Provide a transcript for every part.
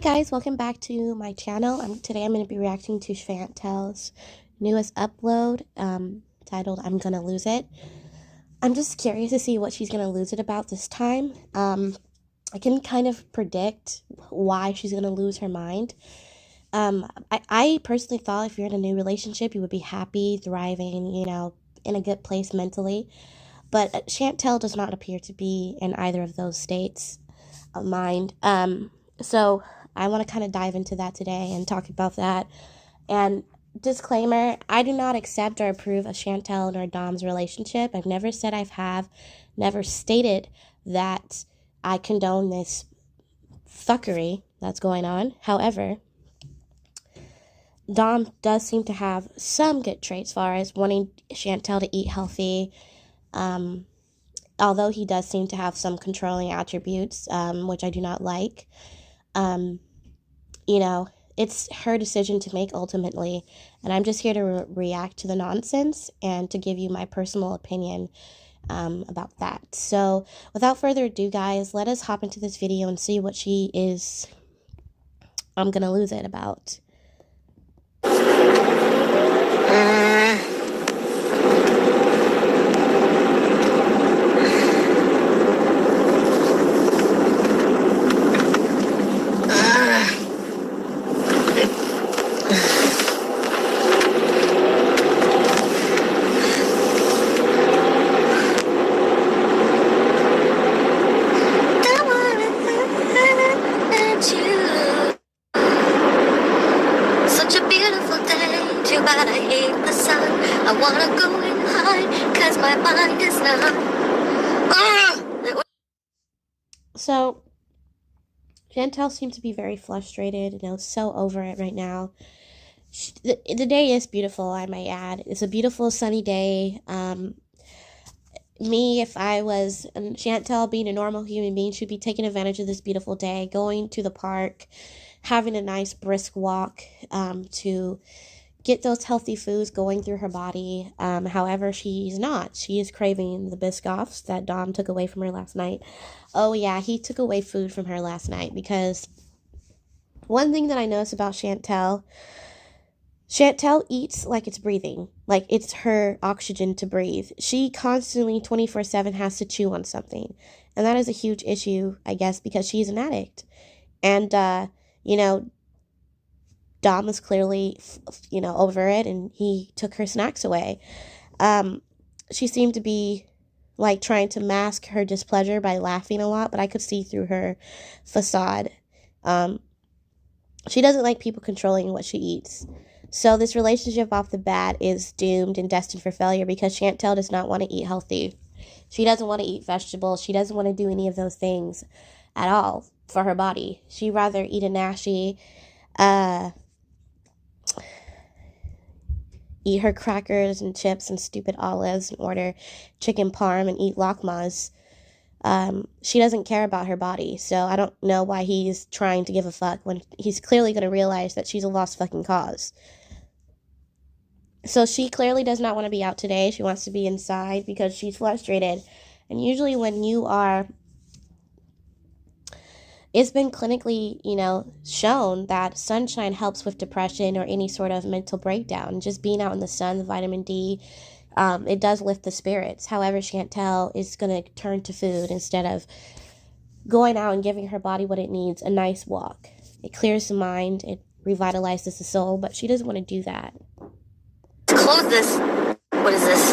Guys, welcome back to my channel. Today I'm going to be reacting to Chantel's newest upload titled I'm Gonna Lose It. I'm just curious to see what she's going to lose it about this time. I can kind of predict why she's going to lose her mind. I personally thought if you're in a new relationship, you would be happy, thriving, in a good place mentally. But Chantel does not appear to be in either of those states of mind. So I want to kind of dive into that today and talk about that. And disclaimer, I do not accept or approve of Chantel nor Dom's relationship. I've never said never stated that I condone this fuckery that's going on. However, Dom does seem to have some good traits as far as wanting Chantel to eat healthy. Although he does seem to have some controlling attributes, which I do not like. It's her decision to make ultimately, and I'm just here to react to the nonsense and to give you my personal opinion about that. So without further ado, guys, let us hop into this video and see what she is I'm gonna lose it about. But I hate the sun. I wanna go and hide, cause my mind is numb. So Chantel seems to be very frustrated, so over it right now. The day is beautiful, I might add. It's a beautiful sunny day. Me, if I was Chantel, being a normal human being, should be taking advantage of this beautiful day, going to the park, having a nice brisk walk to get those healthy foods going through her body. However, she's not. She is craving the Biscoffs that Dom took away from her last night. Oh yeah, he took away food from her last night, because one thing that I noticed about Chantel eats like it's breathing, like it's her oxygen to breathe. She constantly 24/7 has to chew on something, and that is a huge issue, I guess, because she's an addict. And Dom was clearly, over it, and he took her snacks away. She seemed to be, trying to mask her displeasure by laughing a lot, but I could see through her facade. She doesn't like people controlling what she eats. So this relationship off the bat is doomed and destined for failure, because Chantel does not want to eat healthy. She doesn't want to eat vegetables. She doesn't want to do any of those things at all for her body. She'd rather eat a Nashi, eat her crackers and chips and stupid olives, and order chicken parm and eat lakmas. She doesn't care about her body, so I don't know why he's trying to give a fuck when he's clearly going to realize that she's a lost fucking cause. So she clearly does not want to be out today. She wants to be inside because she's frustrated. And usually when you are... It's been clinically, shown that sunshine helps with depression or any sort of mental breakdown. Just being out in the sun, the vitamin D, it does lift the spirits. However, Chantel is going to turn to food instead of going out and giving her body what it needs, a nice walk. It clears the mind, it revitalizes the soul, but she doesn't want to do that. Close this. What is this?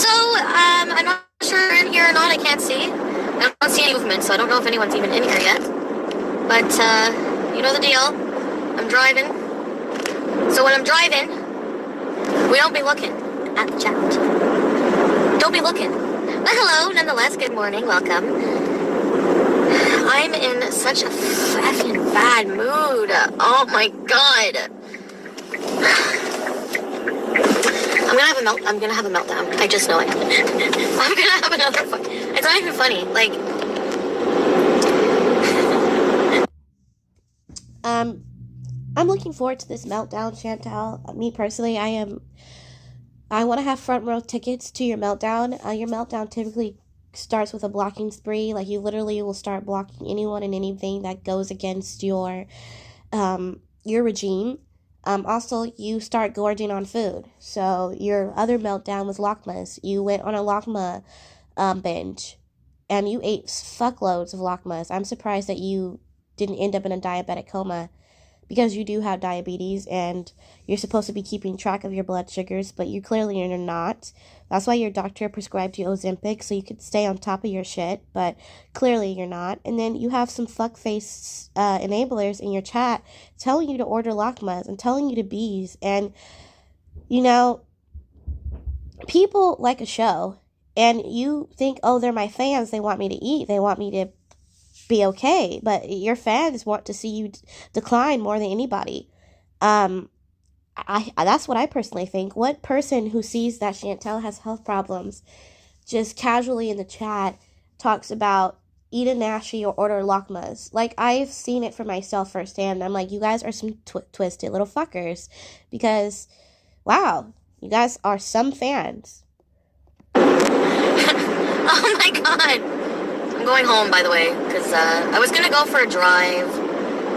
So, I'm not sure you're in here or not. I can't see. I don't see any movement, so I don't know if anyone's even in here yet. But, you know the deal. I'm driving. So when I'm driving, we don't be looking at the chat. Don't be looking. But hello, nonetheless, good morning, welcome. I'm in such a fucking bad mood. Oh my god. I'm gonna have a meltdown. I just know it. I'm gonna have another It's not even funny. I'm looking forward to this meltdown, Chantel. Me personally, I want to have front row tickets to your meltdown. Your meltdown typically starts with a blocking spree. Like, you literally will start blocking anyone and anything that goes against your regime. Also, you start gorging on food. So your other meltdown was Lakmas. You went on a Lakma binge, and you ate fuckloads of Lakmas. I'm surprised that you didn't end up in a diabetic coma, because you do have diabetes and you're supposed to be keeping track of your blood sugars, but you clearly are not. That's why your doctor prescribed you Ozempic, so you could stay on top of your shit, but clearly you're not. And then you have some fuckface enablers in your chat telling you to order Lakmas and telling you to bees. And, you know, people like a show, and you think, oh, they're my fans, they want me to eat, they want me to be okay, but your fans want to see you decline more than anybody. I that's what I personally think. What person who sees that Chantel has health problems just casually in the chat talks about eat a nashi or order Lakmas? Like, I've seen it for myself firsthand. I'm like, you guys are some twisted little fuckers, because wow, you guys are some fans. Oh my god. I'm going home, by the way, because I was gonna go for a drive,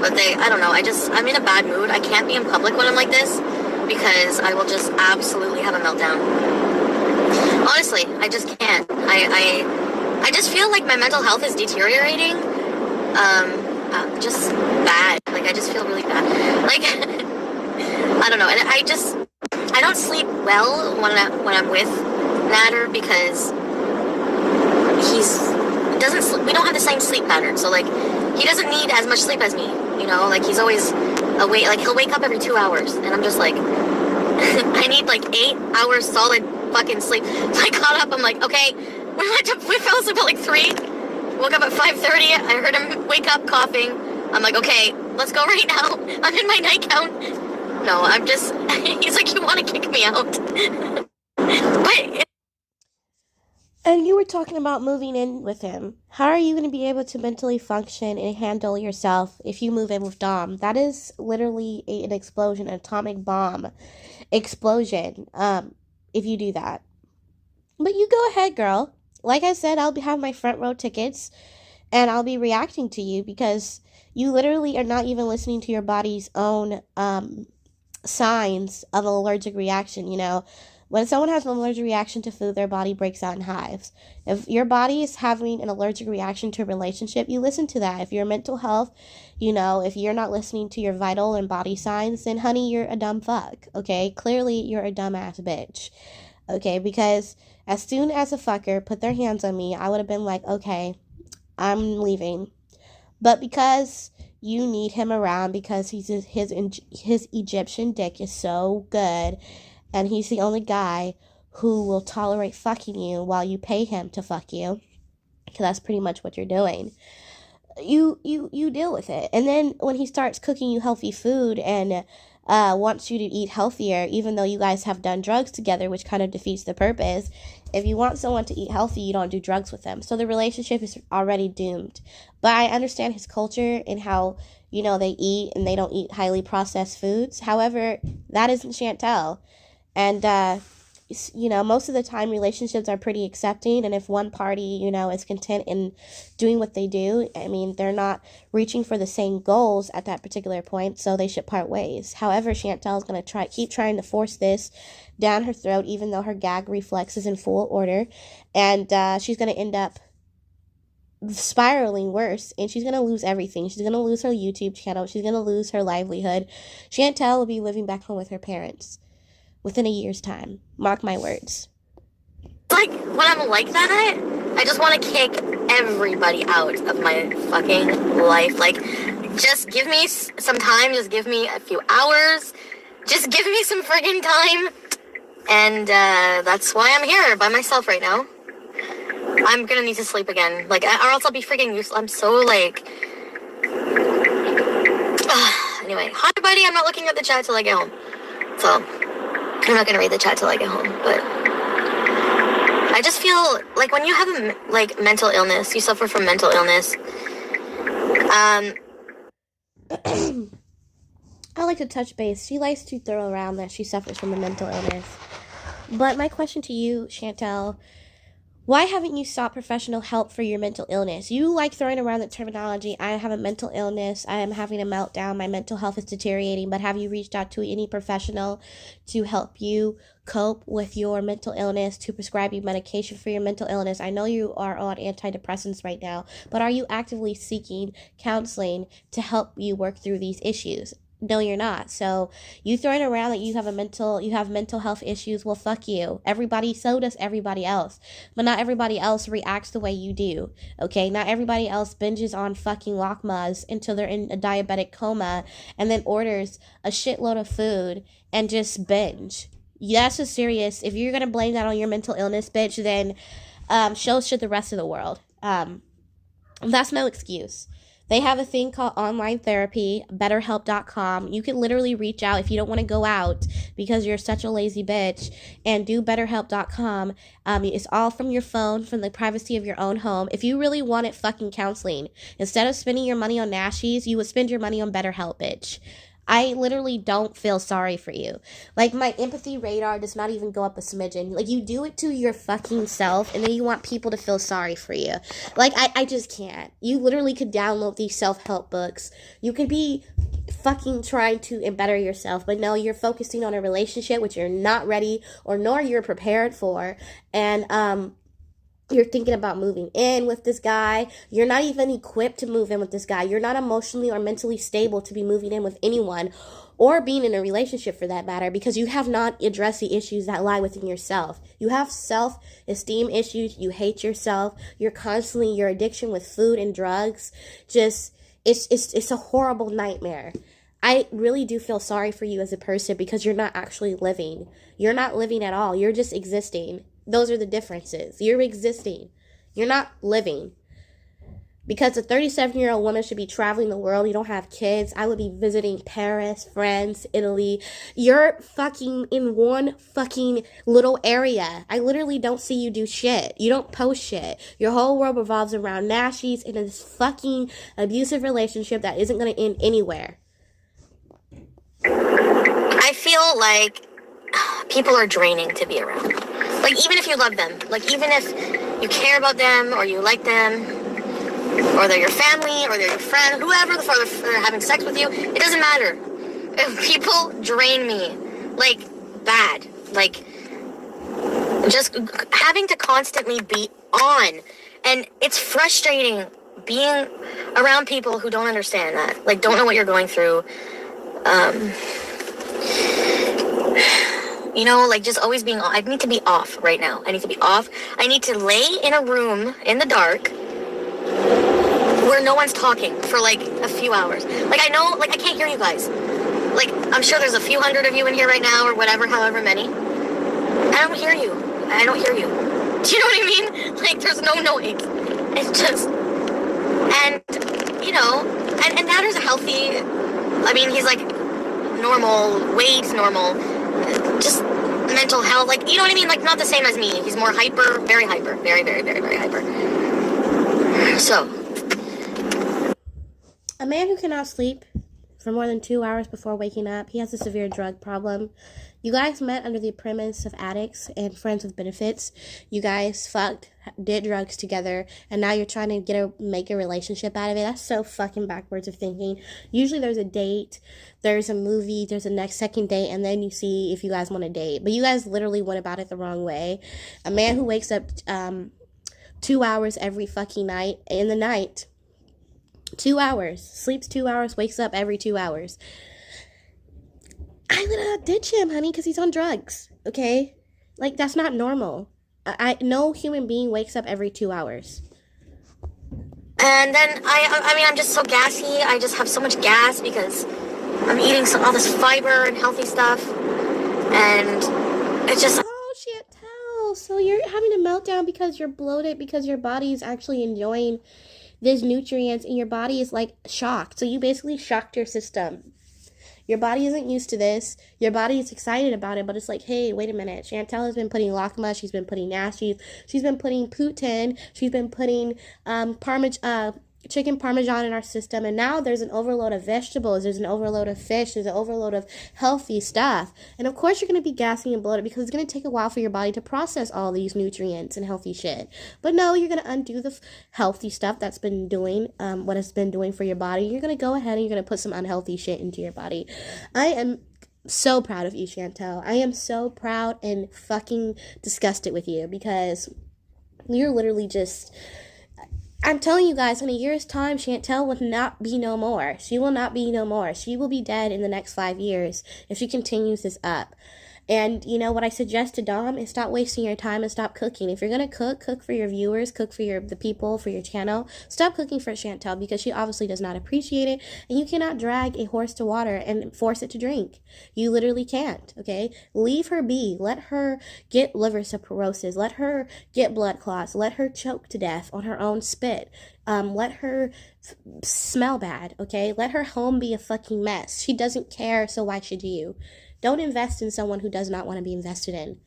but I don't know, I'm in a bad mood. I can't be in public when I'm like this, because I will just absolutely have a meltdown. Honestly, I just can't. I just feel like my mental health is deteriorating, just bad. Like, I just feel really bad. Like, I don't know, and I don't sleep well when I'm with Nader, because we don't have the same sleep pattern, so like, he doesn't need as much sleep as me, you know, like, he's always awake, like, he'll wake up every 2 hours, and I'm just like, I need like 8 hours solid fucking sleep. So I caught up, I'm like, okay, we fell asleep at like 3, woke up at 5:30, I heard him wake up coughing, I'm like, okay, let's go right now, I'm in my night count. No, I'm just, he's like, you want to kick me out. But and you were talking about moving in with him. How are you going to be able to mentally function and handle yourself if you move in with Dom? That is literally an explosion, an atomic bomb explosion, if you do that. But you go ahead, girl. Like I said, I'll have my front row tickets, and I'll be reacting to you, because you literally are not even listening to your body's own signs of an allergic reaction, you know. When someone has an allergic reaction to food, their body breaks out in hives. If your body is having an allergic reaction to a relationship, you listen to that. If your mental health, you know, if you're not listening to your vital and body signs, then honey, you're a dumb fuck, okay? Clearly, you're a dumbass bitch, okay? Because as soon as a fucker put their hands on me, I would have been like, okay, I'm leaving. But because you need him around, because his Egyptian dick is so good, and he's the only guy who will tolerate fucking you while you pay him to fuck you, because that's pretty much what you're doing. You deal with it. And then when he starts cooking you healthy food and wants you to eat healthier, even though you guys have done drugs together, which kind of defeats the purpose. If you want someone to eat healthy, you don't do drugs with them. So the relationship is already doomed. But I understand his culture and how, you know, they eat, and they don't eat highly processed foods. However, that isn't Chantel. And, you know, most of the time relationships are pretty accepting. And if one party, you know, is content in doing what they do, I mean, they're not reaching for the same goals at that particular point, so they should part ways. However, Chantel is going to keep trying to force this down her throat, even though her gag reflex is in full order. And she's going to end up spiraling worse, and she's going to lose everything. She's going to lose her YouTube channel. She's going to lose her livelihood. Chantel will be living back home with her parents within a year's time. Mark my words. like, when I'm like that, I just want to kick everybody out of my fucking life. Like, just give me some time. Just give me a few hours. Just give me some friggin' time. And that's why I'm here by myself right now. I'm gonna need to sleep again. Like, or else I'll be friggin' useless. I'm so, like... Anyway, hi, buddy. I'm not looking at the chat till I get home. So, I'm not gonna read the chat till I get home. But I just feel like when you have a, mental illness, you suffer from mental illness. I like to touch base. She likes to throw around that she suffers from a mental illness. But my question to you, Chantel, Why haven't you sought professional help for your mental illness? You like throwing around the terminology, I have a mental illness, I am having a meltdown, my mental health is deteriorating, but have you reached out to any professional to help you cope with your mental illness, to prescribe you medication for your mental illness? I know you are on antidepressants right now, but are you actively seeking counseling to help you work through these issues? No, you're not. So you throwing around that you have mental health issues. Well, fuck you. Everybody, so does everybody else. But not everybody else reacts the way you do. Okay? Not everybody else binges on fucking Lakmas until they're in a diabetic coma and then orders a shitload of food and just binge. That's just serious. If you're gonna blame that on your mental illness, bitch, then so should the rest of the world. That's no excuse. They have a thing called online therapy, betterhelp.com. You can literally reach out if you don't want to go out because you're such a lazy bitch, and do betterhelp.com. It's all from your phone, from the privacy of your own home. If you really wanted fucking counseling, instead of spending your money on nashies, you would spend your money on BetterHelp, bitch. I literally don't feel sorry for you. Like, my empathy radar does not even go up a smidgen. Like, you do it to your fucking self, and then you want people to feel sorry for you. Like, I just can't. You literally could download these self-help books. You could be fucking trying to better yourself, but no, you're focusing on a relationship which you're not ready or nor you're prepared for, and you're thinking about moving in with this guy. You're not even equipped to move in with this guy. You're not emotionally or mentally stable to be moving in with anyone or being in a relationship for that matter, because you have not addressed the issues that lie within yourself. You have self-esteem issues. You hate yourself. You're constantly, your addiction with food and drugs, just, it's a horrible nightmare. I really do feel sorry for you as a person because you're not actually living. You're not living at all. You're just existing. Those are the differences. You're existing. You're not living. Because a 37-year-old woman should be traveling the world. You don't have kids. I would be visiting Paris, France, Italy. You're fucking in one fucking little area. I literally don't see you do shit. You don't post shit. Your whole world revolves around nashies in this fucking abusive relationship that isn't going to end anywhere. I feel like people are draining to be around. Like, even if you love them, like, even if you care about them or you like them, or they're your family or they're your friend, whoever the fuck they're having sex with you, it doesn't matter. If people drain me, like, bad, like, just having to constantly be on, and it's frustrating being around people who don't understand that, like, don't know what you're going through. You know, like, just always being, I need to be off right now. I need to be off. I need to lay in a room in the dark where no one's talking for, like, a few hours. Like, I know, like, I can't hear you guys. Like, I'm sure there's a few hundred of you in here right now, or whatever, however many. I don't hear you. I don't hear you. Do you know what I mean? Like, there's no noise. It's just, and, you know, and now there's a healthy, I mean, he's, like, normal weight, normal, just mental health, like, you know what I mean? Like, not the same as me. He's more hyper, very hyper, very, very, very, very hyper. So, a man who cannot sleep for more than 2 hours before waking up, he has a severe drug problem. You guys met under the premise of addicts and friends with benefits. You guys fucked, did drugs together, and now you're trying to make a relationship out of it. That's so fucking backwards of thinking. Usually there's a date, there's a movie, there's a second date, and then you see if you guys want to date. But you guys literally went about it the wrong way. A man who wakes up 2 hours every fucking night, in the night, 2 hours, sleeps 2 hours, wakes up every 2 hours. I'm gonna ditch him, honey, because he's on drugs, okay? Like, that's not normal. No human being wakes up every 2 hours. and then I mean, I'm just so gassy. I just have so much gas because I'm eating all this fiber and healthy stuff, and it's just... Oh, shit, tell. So you're having a meltdown because you're bloated, because your body is actually enjoying these nutrients, and your body is, like, shocked. So you basically shocked your system. Your body isn't used to this. Your body is excited about it, but it's like, hey, wait a minute. Chantel has been putting lakma. She's been putting nashies. She's been putting Putin. She's been putting chicken parmesan in our system, and now there's an overload of vegetables, there's an overload of fish, there's an overload of healthy stuff, and of course you're going to be gassy and bloated because it's going to take a while for your body to process all these nutrients and healthy shit. But no, you're going to undo the healthy stuff that's been doing what it's been doing for your body. You're going to go ahead and you're going to put some unhealthy shit into your body. I am so proud of you, Chantel. I am so proud and fucking disgusted with you because you're literally just... I'm telling you guys, in a year's time, Chantel will not be no more. She will not be no more. She will be dead in the next 5 years if she continues this up. And, you know, what I suggest to Dom is stop wasting your time and stop cooking. If you're going to cook for your viewers, cook for the people, for your channel. Stop cooking for Chantel because she obviously does not appreciate it. And you cannot drag a horse to water and force it to drink. You literally can't, okay? Leave her be. Let her get liver cirrhosis. Let her get blood clots. Let her choke to death on her own spit. Let her smell bad, okay? Let her home be a fucking mess. She doesn't care, so why should you? Don't invest in someone who does not want to be invested in.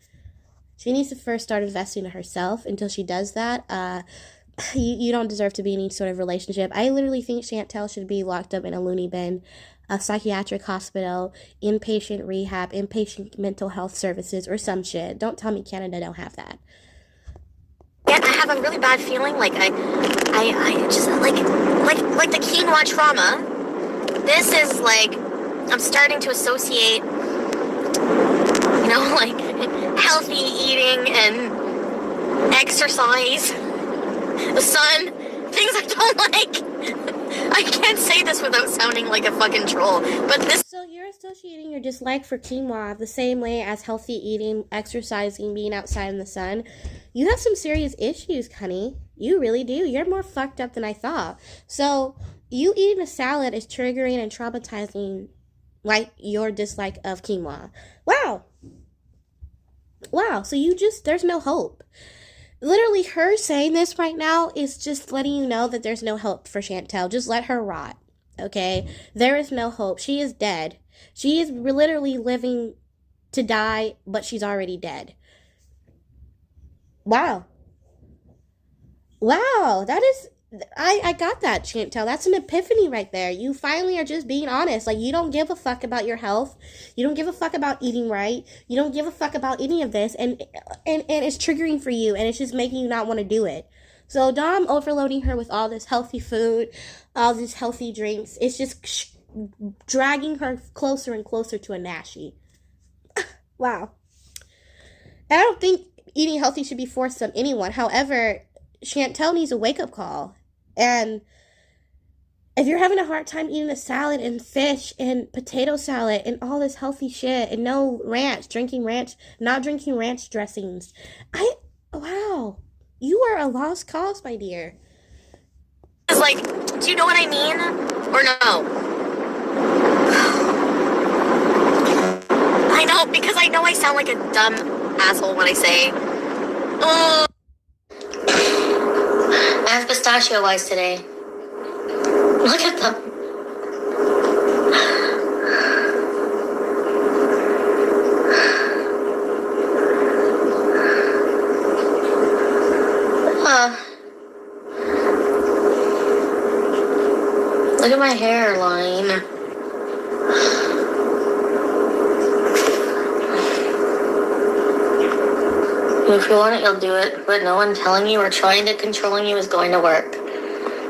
She needs to first start investing in herself. Until she does that, you don't deserve to be in any sort of relationship. I literally think Chantel should be locked up in a loony bin, a psychiatric hospital, inpatient rehab, inpatient mental health services, or some shit. Don't tell me Canada don't have that. Yeah, I have a really bad feeling like I just like the quinoa trauma. This is like, I'm starting to associate, you know, like healthy eating and exercise, the sun, things I don't like. I can't say this without sounding like a fucking troll, but this... So you're associating your dislike for quinoa the same way as healthy eating, exercising, being outside in the sun. You have some serious issues, honey. You really do. You're more fucked up than I thought. So you eating a salad is triggering and traumatizing like your dislike of quinoa. Wow. So there's no hope. Literally, her saying this right now is just letting you know that there's no hope for Chantel. Just let her rot, okay? There is no hope. She is dead. She is literally living to die, but she's already dead. Wow, that is... I got that, Chantel. That's an epiphany right there. You finally are just being honest. Like, you don't give a fuck about your health. You don't give a fuck about eating right. You don't give a fuck about any of this. And it's triggering for you. And it's just making you not want to do it. So Dom overloading her with all this healthy food, all these healthy drinks, it's just dragging her closer and closer to a Nashi. Wow. And I don't think eating healthy should be forced on anyone. However, Chantel needs a wake-up call. And if you're having a hard time eating a salad and fish and potato salad and all this healthy shit and no ranch, not drinking ranch dressings, wow, you are a lost cause, my dear. It's like, do you know what I mean? Or no? I know, because I know I sound like a dumb asshole when I say, oh. I have pistachio ice today. Look at them. Look at my hairline. If you want it, you'll do it, but no one telling you or trying to controlling you is going to work.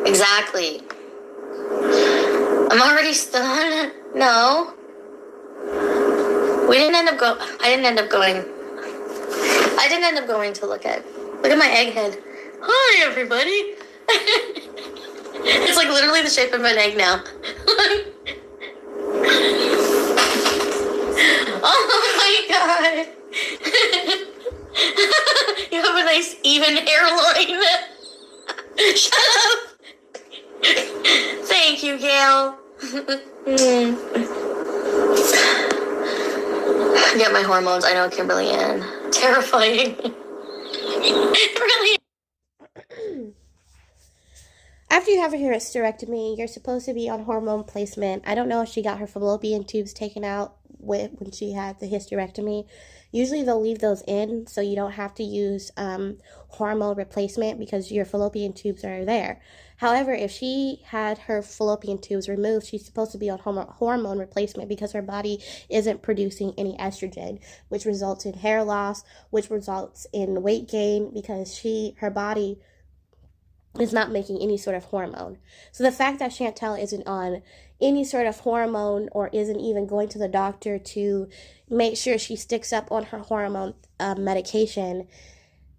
Exactly. I'm already stunned. No. I didn't end up going to look at my egghead. Hi, everybody. It's like literally the shape of an egg now. Oh my god. You have a nice even hairline. Shut up. Thank you, Gail. Get my hormones. I know, Kimberly Ann. Terrifying. Really. After you have your hysterectomy, you're supposed to be on hormone placement. I don't know if she got her fallopian tubes taken out when she had the hysterectomy. Usually they'll leave those in so you don't have to use hormone replacement because your fallopian tubes are there. However, if she had her fallopian tubes removed, she's supposed to be on hormone replacement because her body isn't producing any estrogen, which results in hair loss, which results in weight gain because her body is not making any sort of hormone. So the fact that Chantel isn't on any sort of hormone or isn't even going to the doctor to make sure she sticks up on her hormone medication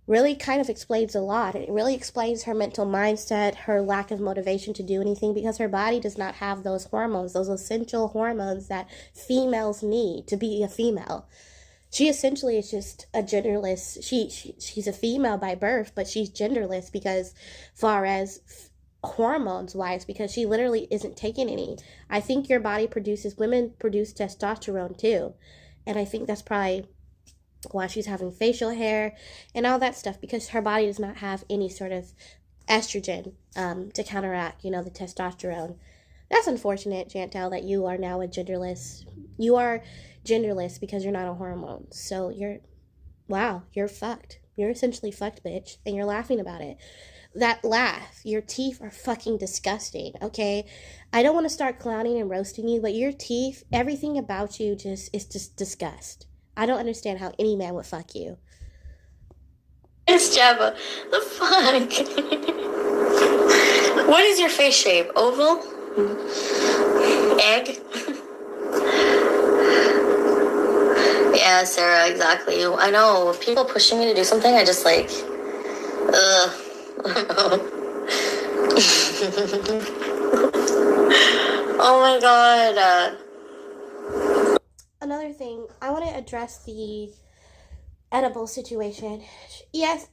really kind of explains a lot. It really explains her mental mindset, her lack of motivation to do anything because her body does not have those hormones, those essential hormones that females need to be a female. She essentially is just a genderless. She's a female by birth, but she's genderless because far as hormones wise, because she literally isn't taking any. I think women produce testosterone too. And I think that's probably why she's having facial hair and all that stuff, because her body does not have any sort of estrogen to counteract, the testosterone. That's unfortunate, Chantel, that you are now a genderless. You are genderless because you're not on hormones. So you're fucked. You're essentially fucked, bitch, and you're laughing about it. That laugh, your teeth are fucking disgusting, okay? I don't want to start clowning and roasting you, but your teeth, everything about you is just disgust. I don't understand how any man would fuck you. It's Jabba. The fuck? What is your face shape? Oval? Egg? Yeah, Sarah, exactly. I know. People pushing me to do something, I just ugh. Oh my god. Another thing, I want to address the edible situation. Yes,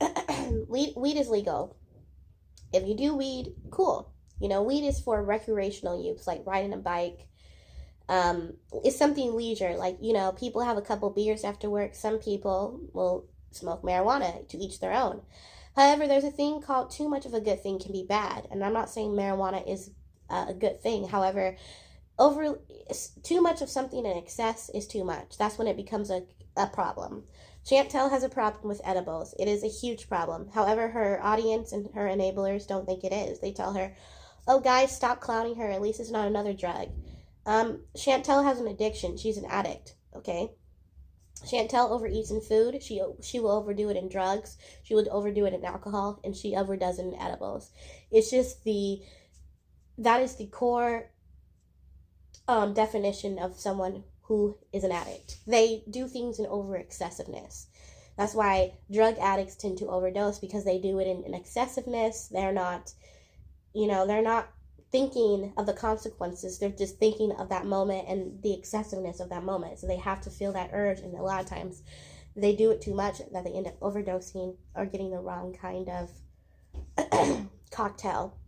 weed is legal. If you do weed, cool. Weed is for recreational use, like riding a bike. It's something leisure. Like, people have a couple beers after work. Some people will smoke marijuana, to each their own. However, there's a thing called too much of a good thing can be bad. And I'm not saying marijuana is a good thing. However, too much of something in excess is too much. That's when it becomes a problem. Chantel has a problem with edibles. It is a huge problem. However, her audience and her enablers don't think it is. They tell her, oh, guys, stop clowning her. At least it's not another drug. Chantel has an addiction. She's an addict, okay? Chantel overeats in food. She will overdo it in drugs. She will overdo it in alcohol, and she overdoes it in edibles. It's just that is the core definition of someone who is an addict. They do things in over excessiveness. That's why drug addicts tend to overdose, because they do it in excessiveness. They're not thinking of the consequences. They're just thinking of that moment and the excessiveness of that moment. So they have to feel that urge, and a lot of times they do it too much that they end up overdosing or getting the wrong kind of cocktail.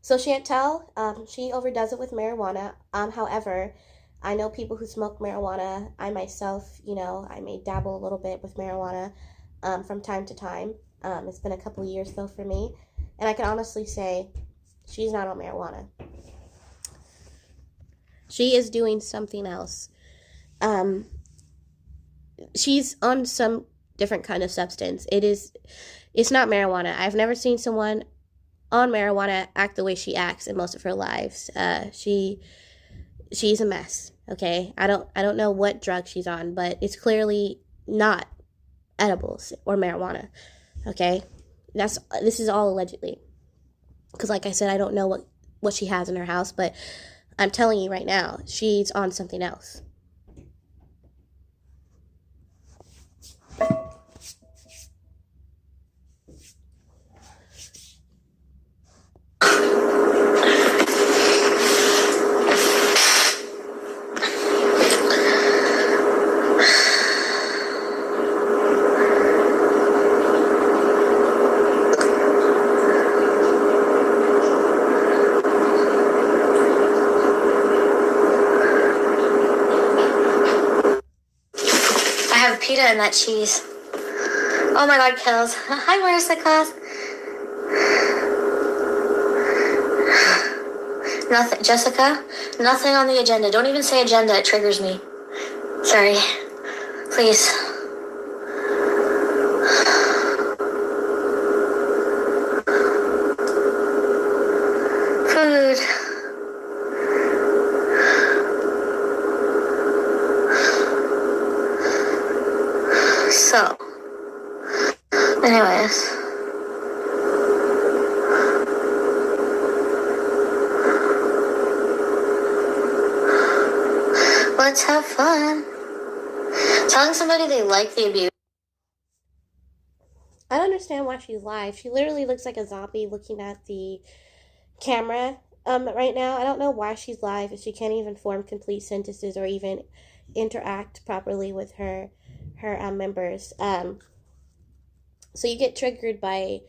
So Chantel, she overdoes it with marijuana. However, I know people who smoke marijuana. I myself, I may dabble a little bit with marijuana from time to time. It's been a couple years though for me, and I can honestly say she's not on marijuana. She is doing something else. She's on some different kind of substance. It's not marijuana. I've never seen someone on marijuana act the way she acts in most of her lives. She's a mess, okay? I don't know what drug she's on, but it's clearly not edibles or marijuana, okay? This is all allegedly. Because like I said, I don't know what she has in her house, but I'm telling you right now, she's on something else. Pita and that cheese. Oh my god, Kills. Hi, Marissa class. Nothing, Jessica. Nothing on the agenda. Don't even say agenda. It triggers me. Sorry. Please. Food. So, anyways. Let's have fun. Telling somebody they like the abuse. I don't understand why she's live. She literally looks like a zombie looking at the camera right now. I don't know why she's live if she can't even form complete sentences or even interact properly with her members. So you get triggered by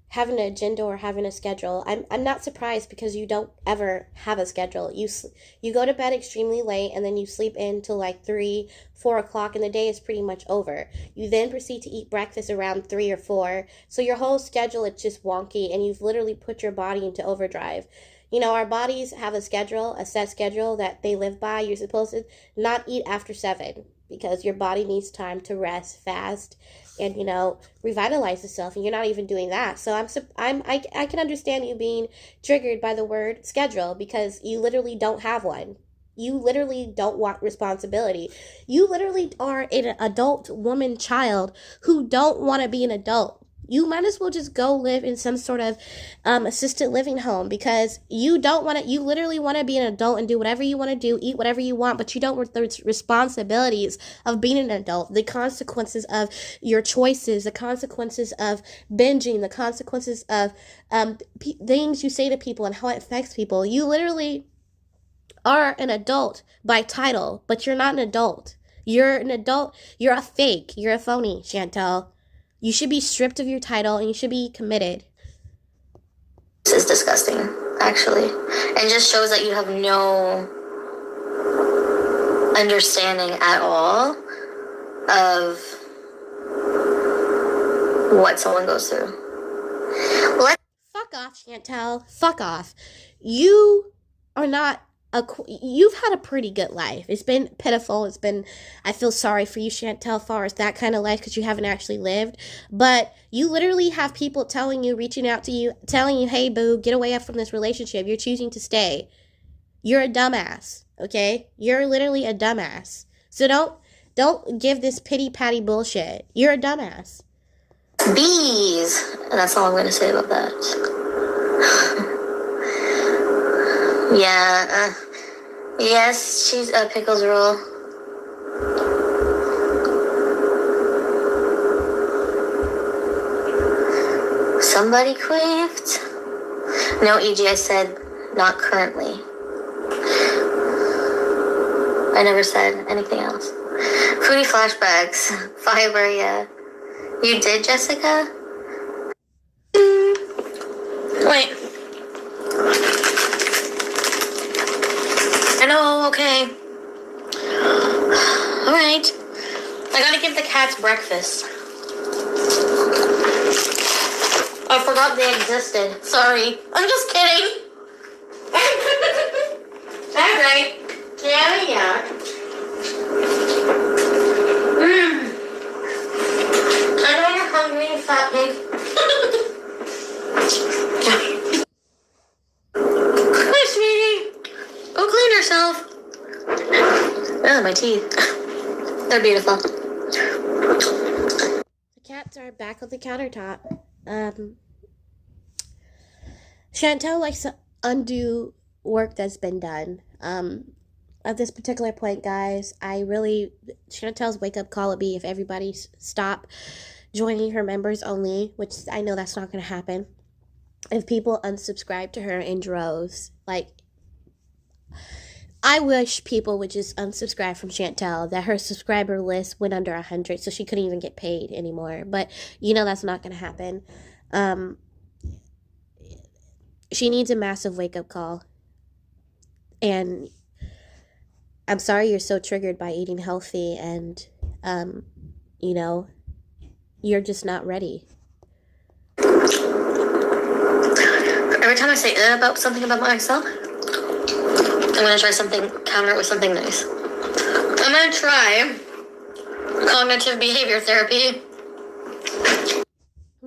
having an agenda or having a schedule. I'm not surprised because you don't ever have a schedule. You go to bed extremely late and then you sleep in till like 3-4 o'clock and the day is pretty much over. You then proceed to eat breakfast around 3 or 4. So your whole schedule is just wonky and you've literally put your body into overdrive. You know, our bodies have a schedule, a set schedule that they live by. You're supposed to not eat after 7 because your body needs time to rest, fast, and, you know, revitalize itself, and you're not even doing that. So I can understand you being triggered by the word schedule because you literally don't have one. You literally don't want responsibility. You literally are an adult woman child who don't want to be an adult. You might as well just go live in some sort of assisted living home because you don't want to, you literally want to be an adult and do whatever you want to do, eat whatever you want, but you don't want the responsibilities of being an adult, the consequences of your choices, the consequences of binging, the consequences of things you say to people and how it affects people. You literally are an adult by title, but you're not an adult. You're an adult. You're a fake. You're a phony, Chantel. You should be stripped of your title and you should be committed. This is disgusting, actually. And just shows that you have no understanding at all of what someone goes through. Fuck off, Chantel. Fuck off. You are not you've had a pretty good life. It's been pitiful. I feel sorry for you, Chantel, far as that kind of life because you haven't actually lived. But you literally have people telling you, reaching out to you, telling you, hey, boo, get away from this relationship. You're choosing to stay. You're a dumbass, okay? You're literally a dumbass. So don't give this pity-patty bullshit. You're a dumbass. Bees. And that's all I'm going to say about that. Yeah, yes, cheese, pickles rule. Somebody quaffed. No, EG, I said not currently. I never said anything else. Foodie flashbacks. Fiber, yeah. You did, Jessica? Wait. I know, okay. Alright. I gotta give the cats breakfast. I forgot they existed. Sorry. I'm just kidding. Alright. Yeah. I know you're hungry, fat pig. Hi, sweetie. Go clean yourself. Oh, my teeth. They're beautiful. The cats are back on the countertop. Chantel likes to undo work that's been done. At this particular point, guys, Chantel's wake-up call would be if everybody stop joining her members only, which I know that's not going to happen. If people unsubscribe to her in droves, like, I wish people would just unsubscribe from Chantel, that her subscriber list went under 100, so she couldn't even get paid anymore. But, you know, that's not going to happen. She needs a massive wake-up call. And I'm sorry you're so triggered by eating healthy and, you know, you're just not ready. Every time I say about something about myself, I'm going to try something, counter it with something nice. I'm gonna try cognitive behavior therapy.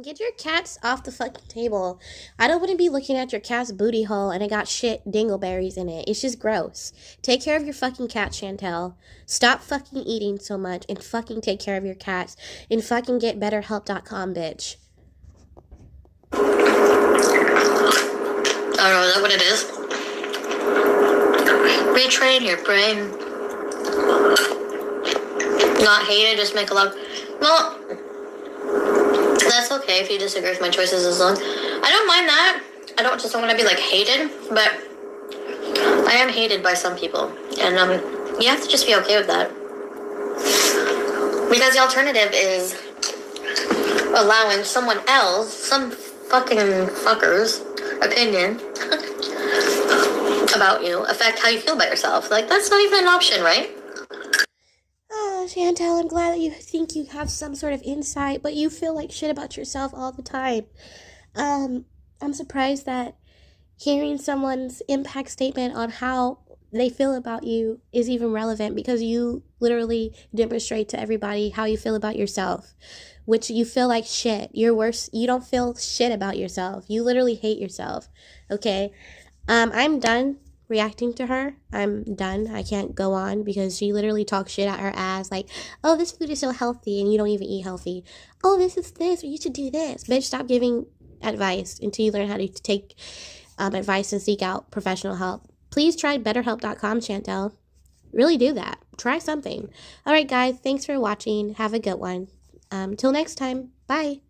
Get your cats off the fucking table. I don't want to be looking at your cat's booty hole and it got shit dingleberries in it. It's just gross. Take care of your fucking cat, Chantel. Stop fucking eating so much and fucking take care of your cats and fucking get betterhelp.com, bitch. I don't know, is that what it is? Retrain your brain. Not hate it, just make a love. Well, that's okay if you disagree with my choices as long. I don't mind that. I don't want to be like hated, but I am hated by some people. And you have to just be okay with that. Because the alternative is allowing someone else, some fucking fucker's opinion about you affect how you feel about yourself. Like, that's not even an option, right? Oh, Chantel, I'm glad that you think you have some sort of insight, but you feel like shit about yourself all the time. I'm surprised that hearing someone's impact statement on how they feel about you is even relevant, because you literally demonstrate to everybody how you feel about yourself, which you feel like shit. You're worse. You don't feel shit about yourself. You literally hate yourself. Okay. I'm done reacting to her. I'm done. I can't go on because she literally talks shit out her ass like, oh, this food is so healthy and you don't even eat healthy. Oh, this is this, or you should do this. Bitch, stop giving advice until you learn how to take advice and seek out professional help. Please try betterhelp.com, Chantel. Really do that. Try something. All right, guys. Thanks for watching. Have a good one. Till next time. Bye.